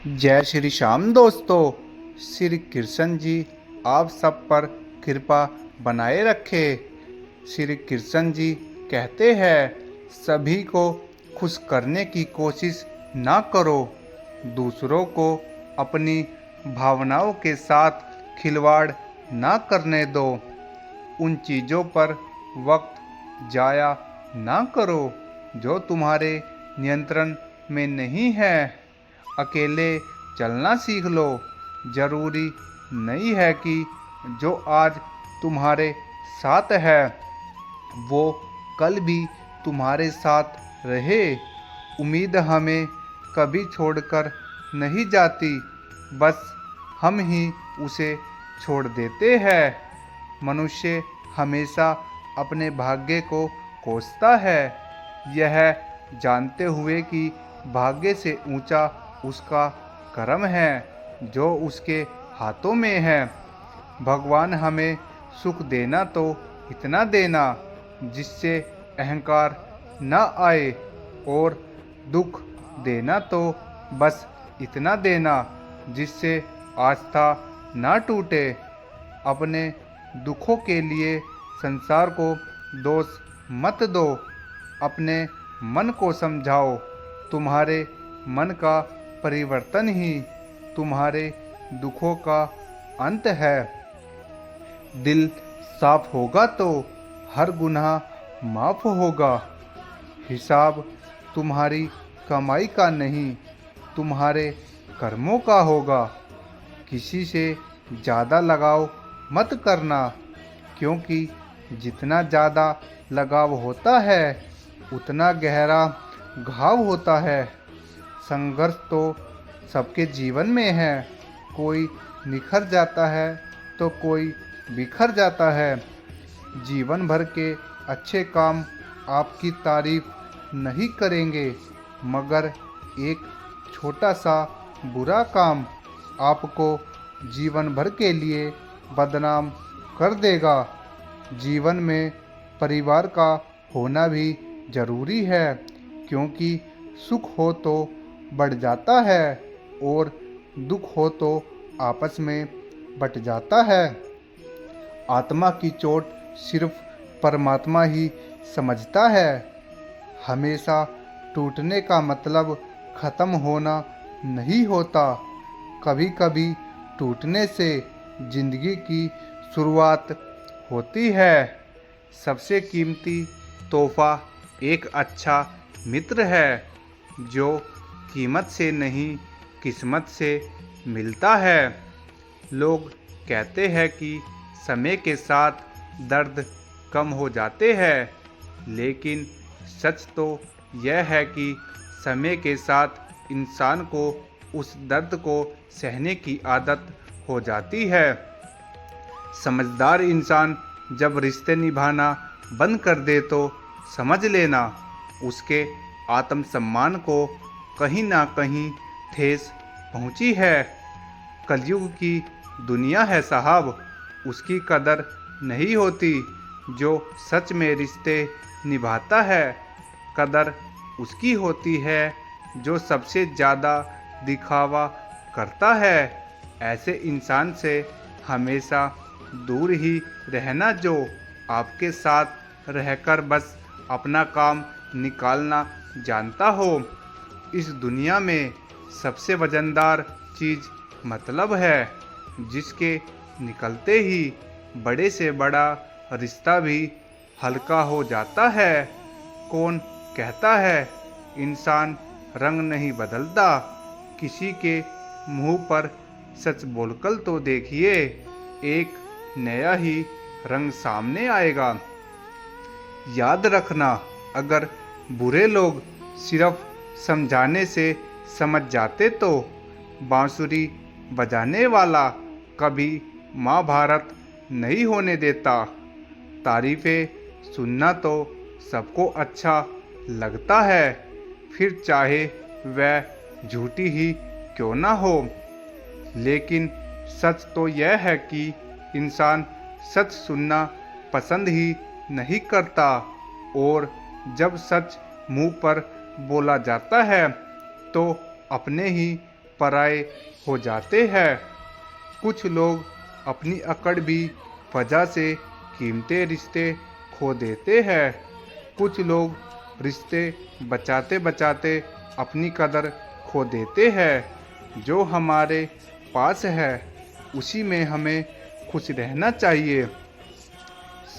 जय श्री श्याम दोस्तों। श्री कृष्ण जी आप सब पर कृपा बनाए रखे। श्री कृष्ण जी कहते हैं, सभी को खुश करने की कोशिश ना करो, दूसरों को अपनी भावनाओं के साथ खिलवाड़ ना करने दो, उन चीज़ों पर वक्त जाया ना करो जो तुम्हारे नियंत्रण में नहीं है। अकेले चलना सीख लो। जरूरी नहीं है कि जो आज तुम्हारे साथ है वो कल भी तुम्हारे साथ रहे। उम्मीद हमें कभी छोड़कर नहीं जाती, बस हम ही उसे छोड़ देते हैं। मनुष्य हमेशा अपने भाग्य को कोसता है, यह जानते हुए कि भाग्य से ऊंचा उसका कर्म है जो उसके हाथों में है। भगवान हमें सुख देना तो इतना देना जिससे अहंकार न आए, और दुख देना तो बस इतना देना जिससे आस्था न टूटे। अपने दुखों के लिए संसार को दोष मत दो, अपने मन को समझाओ। तुम्हारे मन का परिवर्तन ही तुम्हारे दुखों का अंत है। दिल साफ होगा तो हर गुनाह माफ होगा। हिसाब तुम्हारी कमाई का नहीं, तुम्हारे कर्मों का होगा। किसी से ज़्यादा लगाव मत करना, क्योंकि जितना ज़्यादा लगाव होता है उतना गहरा घाव होता है। संघर्ष तो सबके जीवन में है, कोई निखर जाता है तो कोई बिखर जाता है। जीवन भर के अच्छे काम आपकी तारीफ नहीं करेंगे, मगर एक छोटा सा बुरा काम आपको जीवन भर के लिए बदनाम कर देगा। जीवन में परिवार का होना भी जरूरी है, क्योंकि सुख हो तो बढ़ जाता है और दुख हो तो आपस में बट जाता है। आत्मा की चोट सिर्फ परमात्मा ही समझता है। हमेशा टूटने का मतलब ख़त्म होना नहीं होता, कभी कभी टूटने से जिंदगी की शुरुआत होती है। सबसे कीमती तोहफा एक अच्छा मित्र है, जो कीमत से नहीं किस्मत से मिलता है। लोग कहते हैं कि समय के साथ दर्द कम हो जाते हैं, लेकिन सच तो यह है कि समय के साथ इंसान को उस दर्द को सहने की आदत हो जाती है। समझदार इंसान जब रिश्ते निभाना बंद कर दे तो समझ लेना उसके आत्मसम्मान को कहीं ना कहीं ठेस पहुंची है। कलयुग की दुनिया है साहब, उसकी कदर नहीं होती जो सच में रिश्ते निभाता है। कदर उसकी होती है जो सबसे ज़्यादा दिखावा करता है। ऐसे इंसान से हमेशा दूर ही रहना जो आपके साथ रहकर बस अपना काम निकालना जानता हो। इस दुनिया में सबसे वजनदार चीज़ मतलब है, जिसके निकलते ही बड़े से बड़ा रिश्ता भी हल्का हो जाता है। कौन कहता है इंसान रंग नहीं बदलता? किसी के मुंह पर सच बोलकर तो देखिए, एक नया ही रंग सामने आएगा। याद रखना, अगर बुरे लोग सिर्फ समझाने से समझ जाते तो बांसुरी बजाने वाला कभी महाभारत नहीं होने देता। तारीफ़ें सुनना तो सबको अच्छा लगता है, फिर चाहे वह झूठी ही क्यों ना हो। लेकिन सच तो यह है कि इंसान सच सुनना पसंद ही नहीं करता, और जब सच मुंह पर बोला जाता है तो अपने ही पराये हो जाते हैं। कुछ लोग अपनी अकड़ भी वजह से कीमती रिश्ते खो देते हैं। कुछ लोग रिश्ते बचाते बचाते अपनी कदर खो देते हैं। जो हमारे पास है उसी में हमें खुश रहना चाहिए।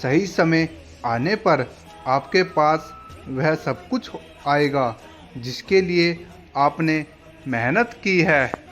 सही समय आने पर आपके पास वह सब कुछ आएगा जिसके लिए आपने मेहनत की है।